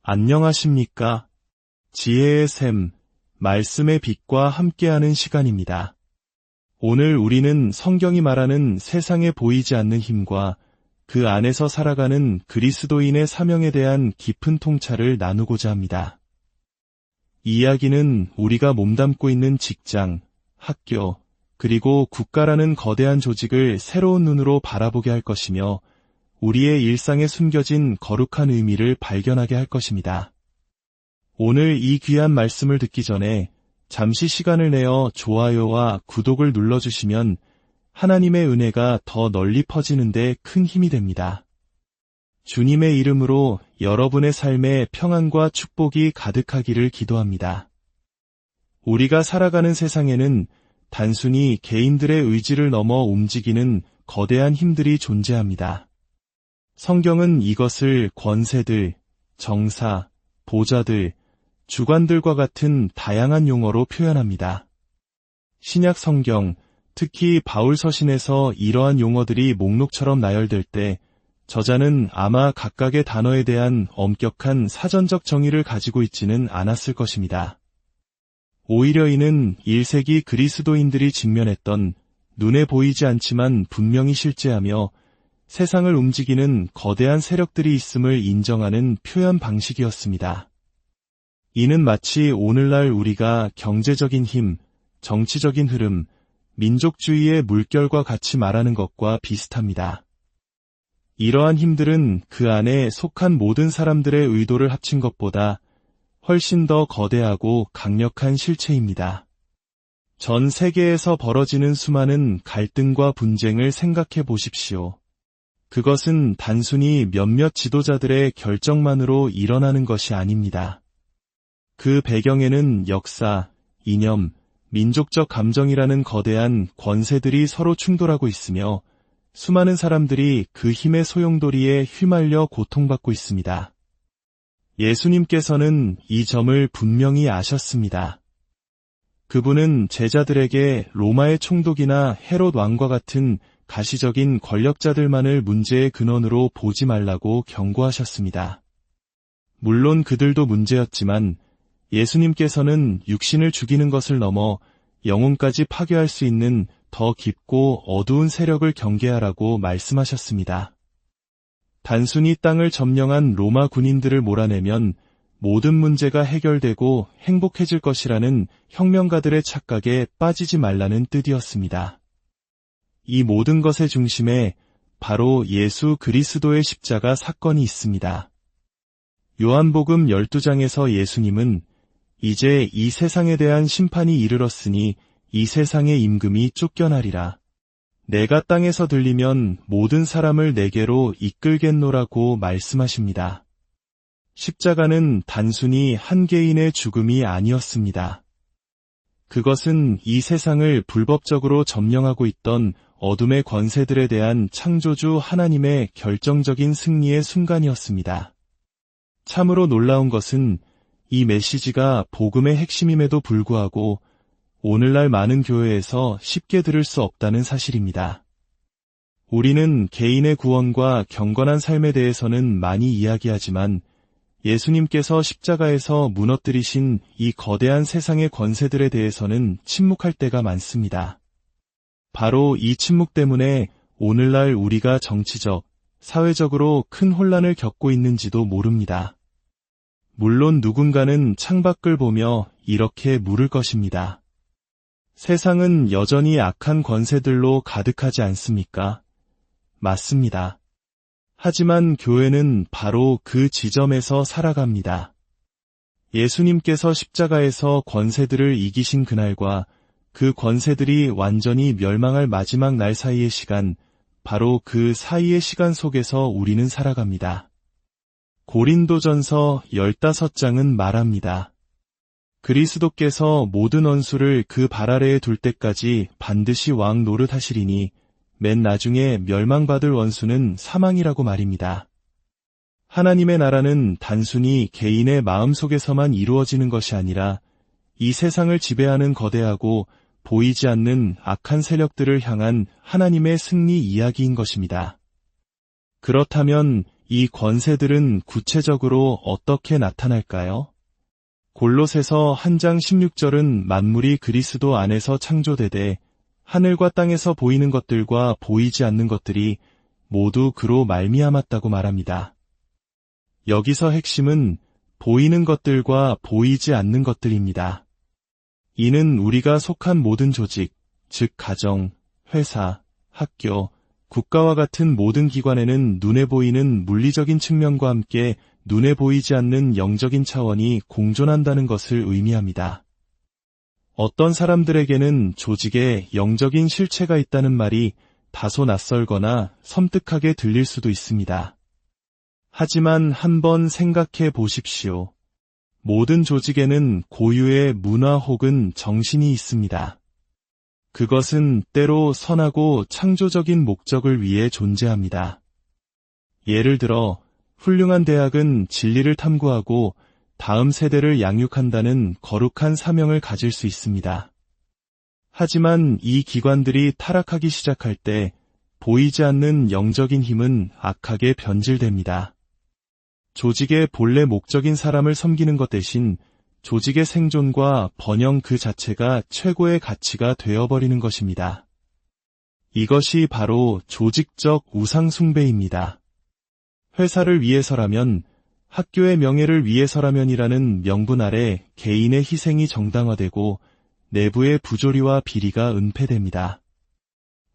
안녕하십니까? 지혜의 샘, 말씀의 빛과 함께하는 시간입니다. 오늘 우리는 성경이 말하는 세상에 보이지 않는 힘과 그 안에서 살아가는 그리스도인의 사명에 대한 깊은 통찰을 나누고자 합니다. 이 이야기는 우리가 몸담고 있는 직장, 학교, 그리고 국가라는 거대한 조직을 새로운 눈으로 바라보게 할 것이며 우리의 일상에 숨겨진 거룩한 의미를 발견하게 할 것입니다. 오늘 이 귀한 말씀을 듣기 전에 잠시 시간을 내어 좋아요와 구독을 눌러주시면 하나님의 은혜가 더 널리 퍼지는데 큰 힘이 됩니다. 주님의 이름으로 여러분의 삶에 평안과 축복이 가득하기를 기도합니다. 우리가 살아가는 세상에는 단순히 개인들의 의지를 넘어 움직이는 거대한 힘들이 존재합니다. 성경은 이것을 권세들, 정사, 보좌들, 주관들과 같은 다양한 용어로 표현합니다. 신약 성경, 특히 바울 서신에서 이러한 용어들이 목록처럼 나열될 때 저자는 아마 각각의 단어에 대한 엄격한 사전적 정의를 가지고 있지는 않았을 것입니다. 오히려 이는 1세기 그리스도인들이 직면했던 눈에 보이지 않지만 분명히 실제하며 세상을 움직이는 거대한 세력들이 있음을 인정하는 표현 방식이었습니다. 이는 마치 오늘날 우리가 경제적인 힘, 정치적인 흐름, 민족주의의 물결과 같이 말하는 것과 비슷합니다. 이러한 힘들은 그 안에 속한 모든 사람들의 의도를 합친 것보다 훨씬 더 거대하고 강력한 실체입니다. 전 세계에서 벌어지는 수많은 갈등과 분쟁을 생각해 보십시오. 그것은 단순히 몇몇 지도자들의 결정만으로 일어나는 것이 아닙니다. 그 배경에는 역사, 이념, 민족적 감정이라는 거대한 권세들이 서로 충돌하고 있으며 수많은 사람들이 그 힘의 소용돌이에 휘말려 고통받고 있습니다. 예수님께서는 이 점을 분명히 아셨습니다. 그분은 제자들에게 로마의 총독이나 헤롯 왕과 같은 가시적인 권력자들만을 문제의 근원으로 보지 말라고 경고하셨습니다. 물론 그들도 문제였지만 예수님께서는 육신을 죽이는 것을 넘어 영혼까지 파괴할 수 있는 더 깊고 어두운 세력을 경계하라고 말씀하셨습니다. 단순히 땅을 점령한 로마 군인들을 몰아내면 모든 문제가 해결되고 행복해질 것이라는 혁명가들의 착각에 빠지지 말라는 뜻이었습니다. 이 모든 것의 중심에 바로 예수 그리스도의 십자가 사건이 있습니다. 요한복음 12장에서 예수님은 이제 이 세상에 대한 심판이 이르렀으니 이 세상의 임금이 쫓겨나리라. 내가 땅에서 들리면 모든 사람을 내게로 이끌겠노라고 말씀하십니다. 십자가는 단순히 한 개인의 죽음이 아니었습니다. 그것은 이 세상을 불법적으로 점령하고 있던 어둠의 권세들에 대한 창조주 하나님의 결정적인 승리의 순간이었습니다. 참으로 놀라운 것은 이 메시지가 복음의 핵심임에도 불구하고 오늘날 많은 교회에서 쉽게 들을 수 없다는 사실입니다. 우리는 개인의 구원과 경건한 삶에 대해서는 많이 이야기하지만 예수님께서 십자가에서 무너뜨리신 이 거대한 세상의 권세들에 대해서는 침묵할 때가 많습니다. 바로 이 침묵 때문에 오늘날 우리가 정치적, 사회적으로 큰 혼란을 겪고 있는지도 모릅니다. 물론 누군가는 창밖을 보며 이렇게 물을 것입니다. 세상은 여전히 악한 권세들로 가득하지 않습니까? 맞습니다. 하지만 교회는 바로 그 지점에서 살아갑니다. 예수님께서 십자가에서 권세들을 이기신 그날과 그 권세들이 완전히 멸망할 마지막 날 사이의 시간, 바로 그 사이의 시간 속에서 우리는 살아갑니다. 고린도전서 15장은 말합니다. 그리스도께서 모든 원수를 그 발 아래에 둘 때까지 반드시 왕 노릇하시리니 맨 나중에 멸망받을 원수는 사망이라고 말입니다. 하나님의 나라는 단순히 개인의 마음속에서만 이루어지는 것이 아니라 이 세상을 지배하는 거대하고 보이지 않는 악한 세력들을 향한 하나님의 승리 이야기인 것입니다. 그렇다면 이 권세들은 구체적으로 어떻게 나타날까요? 골로새서 1장 16절은 만물이 그리스도 안에서 창조되되 하늘과 땅에서 보이는 것들과 보이지 않는 것들이 모두 그로 말미암았다고 말합니다. 여기서 핵심은 보이는 것들과 보이지 않는 것들입니다. 이는 우리가 속한 모든 조직, 즉 가정, 회사, 학교, 국가와 같은 모든 기관에는 눈에 보이는 물리적인 측면과 함께 눈에 보이지 않는 영적인 차원이 공존한다는 것을 의미합니다. 어떤 사람들에게는 조직에 영적인 실체가 있다는 말이 다소 낯설거나 섬뜩하게 들릴 수도 있습니다. 하지만 한번 생각해 보십시오. 모든 조직에는 고유의 문화 혹은 정신이 있습니다. 그것은 때로 선하고 창조적인 목적을 위해 존재합니다. 예를 들어 훌륭한 대학은 진리를 탐구하고 다음 세대를 양육한다는 거룩한 사명을 가질 수 있습니다. 하지만 이 기관들이 타락하기 시작할 때 보이지 않는 영적인 힘은 악하게 변질됩니다. 조직의 본래 목적인 사람을 섬기는 것 대신 조직의 생존과 번영 그 자체가 최고의 가치가 되어버리는 것입니다. 이것이 바로 조직적 우상숭배입니다. 회사를 위해서라면, 학교의 명예를 위해서라면이라는 명분 아래 개인의 희생이 정당화되고 내부의 부조리와 비리가 은폐됩니다.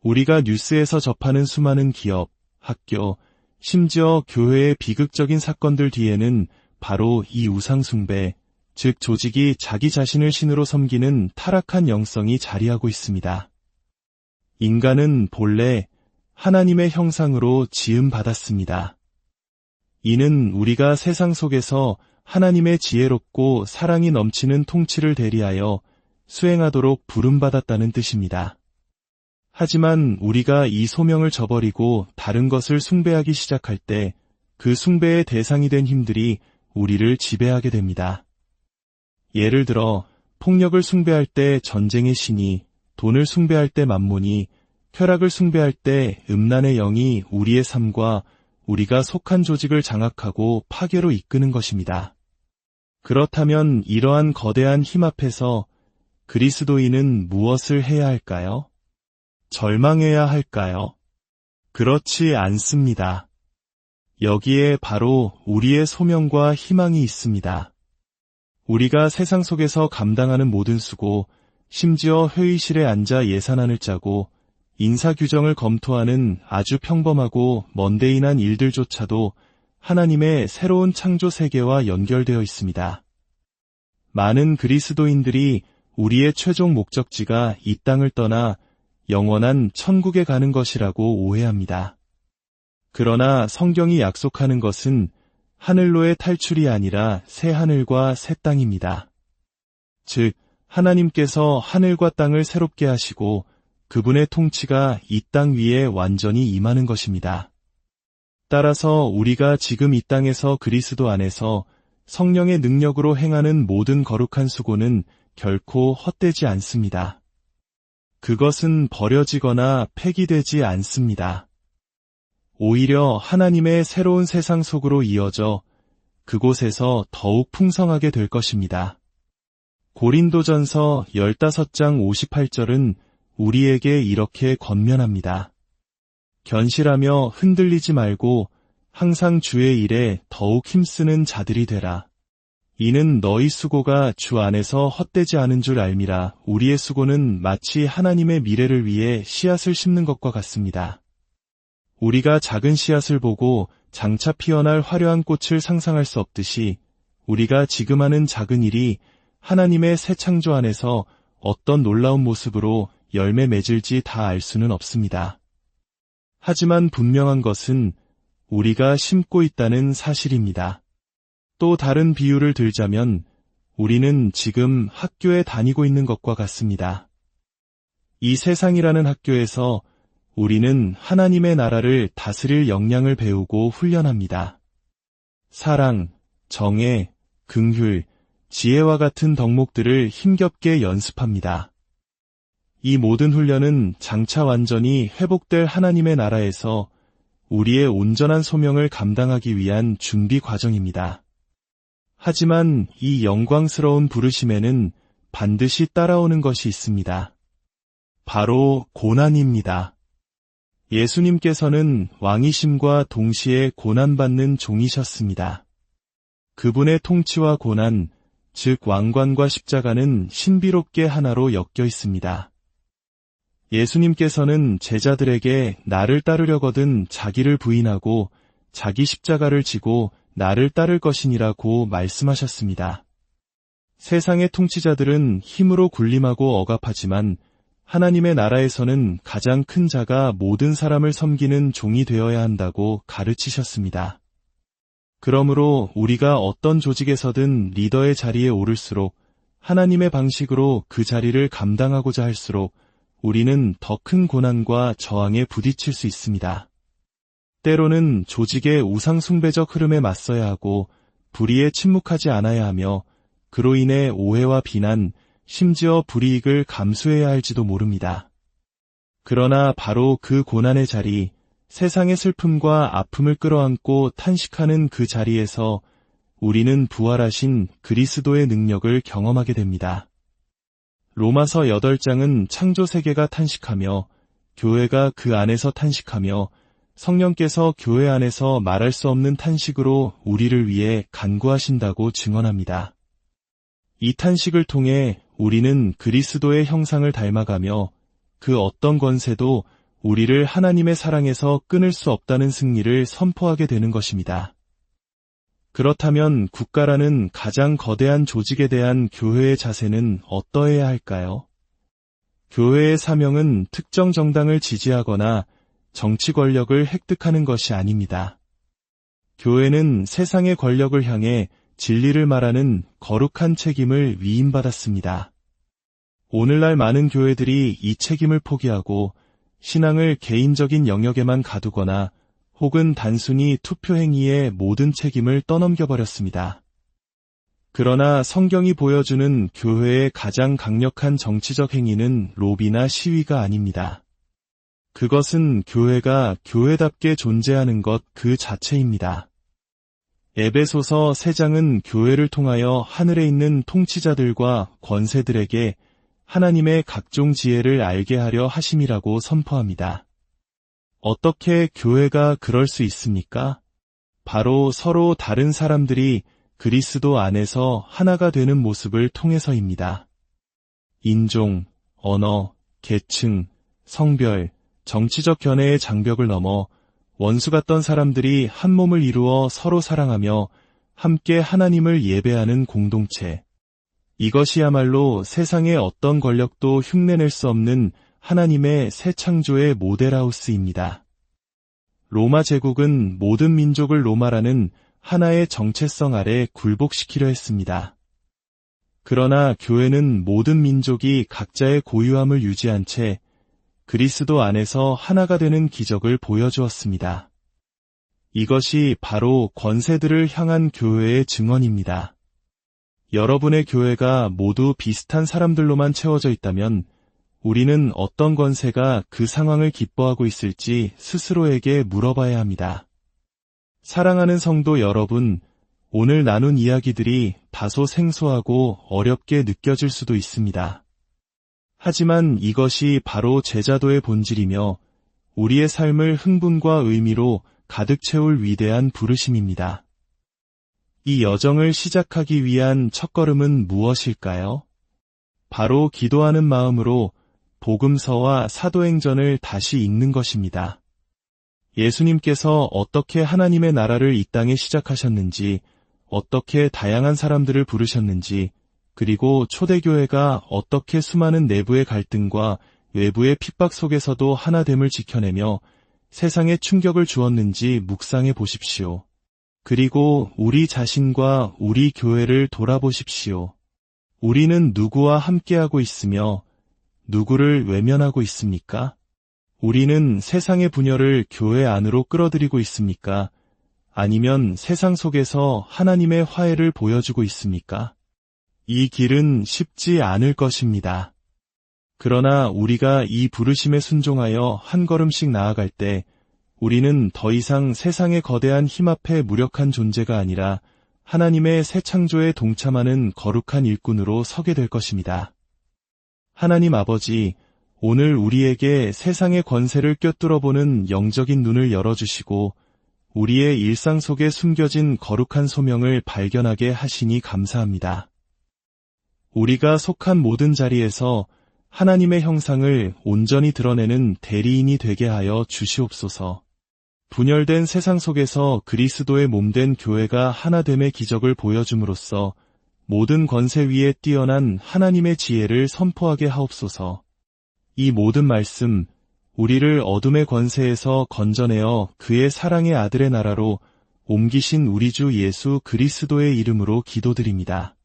우리가 뉴스에서 접하는 수많은 기업, 학교, 심지어 교회의 비극적인 사건들 뒤에는 바로 이 우상숭배, 즉 조직이 자기 자신을 신으로 섬기는 타락한 영성이 자리하고 있습니다. 인간은 본래 하나님의 형상으로 지음받았습니다. 이는 우리가 세상 속에서 하나님의 지혜롭고 사랑이 넘치는 통치를 대리하여 수행하도록 부름받았다는 뜻입니다. 하지만 우리가 이 소명을 저버리고 다른 것을 숭배하기 시작할 때 그 숭배의 대상이 된 힘들이 우리를 지배하게 됩니다. 예를 들어 폭력을 숭배할 때 전쟁의 신이, 돈을 숭배할 때 만몬이, 쾌락을 숭배할 때 음란의 영이 우리의 삶과 우리가 속한 조직을 장악하고 파괴로 이끄는 것입니다. 그렇다면 이러한 거대한 힘 앞에서 그리스도인은 무엇을 해야 할까요? 절망해야 할까요? 그렇지 않습니다. 여기에 바로 우리의 소명과 희망이 있습니다. 우리가 세상 속에서 감당하는 모든 수고, 심지어 회의실에 앉아 예산안을 짜고 인사규정을 검토하는 아주 평범하고 먼데인한 일들조차도 하나님의 새로운 창조 세계와 연결되어 있습니다. 많은 그리스도인들이 우리의 최종 목적지가 이 땅을 떠나 영원한 천국에 가는 것이라고 오해합니다. 그러나 성경이 약속하는 것은 하늘로의 탈출이 아니라 새 하늘과 새 땅입니다. 즉, 하나님께서 하늘과 땅을 새롭게 하시고 그분의 통치가 이 땅 위에 완전히 임하는 것입니다. 따라서 우리가 지금 이 땅에서 그리스도 안에서 성령의 능력으로 행하는 모든 거룩한 수고는 결코 헛되지 않습니다. 그것은 버려지거나 폐기되지 않습니다. 오히려 하나님의 새로운 세상 속으로 이어져 그곳에서 더욱 풍성하게 될 것입니다. 고린도전서 15장 58절은 우리에게 이렇게 권면합니다. 견실하며 흔들리지 말고 항상 주의 일에 더욱 힘쓰는 자들이 되라. 이는 너희 수고가 주 안에서 헛되지 않은 줄 알미라. 우리의 수고는 마치 하나님의 미래를 위해 씨앗을 심는 것과 같습니다. 우리가 작은 씨앗을 보고 장차 피어날 화려한 꽃을 상상할 수 없듯이 우리가 지금 하는 작은 일이 하나님의 새 창조 안에서 어떤 놀라운 모습으로 열매 맺을지 다 알 수는 없습니다. 하지만 분명한 것은 우리가 심고 있다는 사실입니다. 또 다른 비유를 들자면 우리는 지금 학교에 다니고 있는 것과 같습니다. 이 세상이라는 학교에서 우리는 하나님의 나라를 다스릴 역량을 배우고 훈련합니다. 사랑, 정의, 긍휼, 지혜와 같은 덕목들을 힘겹게 연습합니다. 이 모든 훈련은 장차 완전히 회복될 하나님의 나라에서 우리의 온전한 소명을 감당하기 위한 준비 과정입니다. 하지만 이 영광스러운 부르심에는 반드시 따라오는 것이 있습니다. 바로 고난입니다. 예수님께서는 왕이심과 동시에 고난받는 종이셨습니다. 그분의 통치와 고난, 즉 왕관과 십자가는 신비롭게 하나로 엮여 있습니다. 예수님께서는 제자들에게 나를 따르려거든 자기를 부인하고 자기 십자가를 지고 나를 따를 것이니라고 말씀하셨습니다. 세상의 통치자들은 힘으로 군림하고 억압하지만 하나님의 나라에서는 가장 큰 자가 모든 사람을 섬기는 종이 되어야 한다고 가르치셨습니다. 그러므로 우리가 어떤 조직에서든 리더의 자리에 오를수록 하나님의 방식으로 그 자리를 감당하고자 할수록 우리는 더 큰 고난과 저항에 부딪힐 수 있습니다. 때로는 조직의 우상숭배적 흐름에 맞서야 하고 불의에 침묵하지 않아야 하며 그로 인해 오해와 비난, 심지어 불이익을 감수해야 할지도 모릅니다. 그러나 바로 그 고난의 자리, 세상의 슬픔과 아픔을 끌어안고 탄식하는 그 자리에서 우리는 부활하신 그리스도의 능력을 경험하게 됩니다. 로마서 8장은 창조 세계가 탄식하며 교회가 그 안에서 탄식하며 성령께서 교회 안에서 말할 수 없는 탄식으로 우리를 위해 간구하신다고 증언합니다. 이 탄식을 통해 우리는 그리스도의 형상을 닮아가며 그 어떤 권세도 우리를 하나님의 사랑에서 끊을 수 없다는 승리를 선포하게 되는 것입니다. 그렇다면 국가라는 가장 거대한 조직에 대한 교회의 자세는 어떠해야 할까요? 교회의 사명은 특정 정당을 지지하거나 정치 권력을 획득하는 것이 아닙니다. 교회는 세상의 권력을 향해 진리를 말하는 거룩한 책임을 위임받았습니다. 오늘날 많은 교회들이 이 책임을 포기하고 신앙을 개인적인 영역에만 가두거나 혹은 단순히 투표 행위에 모든 책임을 떠넘겨버렸습니다. 그러나 성경이 보여주는 교회의 가장 강력한 정치적 행위는 로비나 시위가 아닙니다. 그것은 교회가 교회답게 존재하는 것 그 자체입니다. 에베소서 3장은 교회를 통하여 하늘에 있는 통치자들과 권세들에게 하나님의 각종 지혜를 알게 하려 하심이라고 선포합니다. 어떻게 교회가 그럴 수 있습니까? 바로 서로 다른 사람들이 그리스도 안에서 하나가 되는 모습을 통해서입니다. 인종, 언어, 계층, 성별, 정치적 견해의 장벽을 넘어 원수 같던 사람들이 한 몸을 이루어 서로 사랑하며 함께 하나님을 예배하는 공동체. 이것이야말로 세상의 어떤 권력도 흉내낼 수 없는 하나님의 새 창조의 모델하우스입니다. 로마 제국은 모든 민족을 로마라는 하나의 정체성 아래 굴복시키려 했습니다. 그러나 교회는 모든 민족이 각자의 고유함을 유지한 채 그리스도 안에서 하나가 되는 기적을 보여주었습니다. 이것이 바로 권세들을 향한 교회의 증언입니다. 여러분의 교회가 모두 비슷한 사람들로만 채워져 있다면 우리는 어떤 권세가 그 상황을 기뻐하고 있을지 스스로에게 물어봐야 합니다. 사랑하는 성도 여러분, 오늘 나눈 이야기들이 다소 생소하고 어렵게 느껴질 수도 있습니다. 하지만 이것이 바로 제자도의 본질이며 우리의 삶을 흥분과 의미로 가득 채울 위대한 부르심입니다. 이 여정을 시작하기 위한 첫걸음은 무엇일까요? 바로 기도하는 마음으로 복음서와 사도행전을 다시 읽는 것입니다. 예수님께서 어떻게 하나님의 나라를 이 땅에 시작하셨는지, 어떻게 다양한 사람들을 부르셨는지, 그리고 초대교회가 어떻게 수많은 내부의 갈등과 외부의 핍박 속에서도 하나됨을 지켜내며 세상에 충격을 주었는지 묵상해 보십시오. 그리고 우리 자신과 우리 교회를 돌아보십시오. 우리는 누구와 함께하고 있으며 누구를 외면하고 있습니까? 우리는 세상의 분열을 교회 안으로 끌어들이고 있습니까? 아니면 세상 속에서 하나님의 화해를 보여주고 있습니까? 이 길은 쉽지 않을 것입니다. 그러나 우리가 이 부르심에 순종하여 한 걸음씩 나아갈 때 우리는 더 이상 세상의 거대한 힘 앞에 무력한 존재가 아니라 하나님의 새 창조에 동참하는 거룩한 일꾼으로 서게 될 것입니다. 하나님 아버지, 오늘 우리에게 세상의 권세를 꿰뚫어보는 영적인 눈을 열어주시고 우리의 일상 속에 숨겨진 거룩한 소명을 발견하게 하시니 감사합니다. 우리가 속한 모든 자리에서 하나님의 형상을 온전히 드러내는 대리인이 되게 하여 주시옵소서. 분열된 세상 속에서 그리스도의 몸된 교회가 하나됨의 기적을 보여줌으로써 모든 권세 위에 뛰어난 하나님의 지혜를 선포하게 하옵소서. 이 모든 말씀, 우리를 어둠의 권세에서 건져내어 그의 사랑의 아들의 나라로 옮기신 우리 주 예수 그리스도의 이름으로 기도드립니다.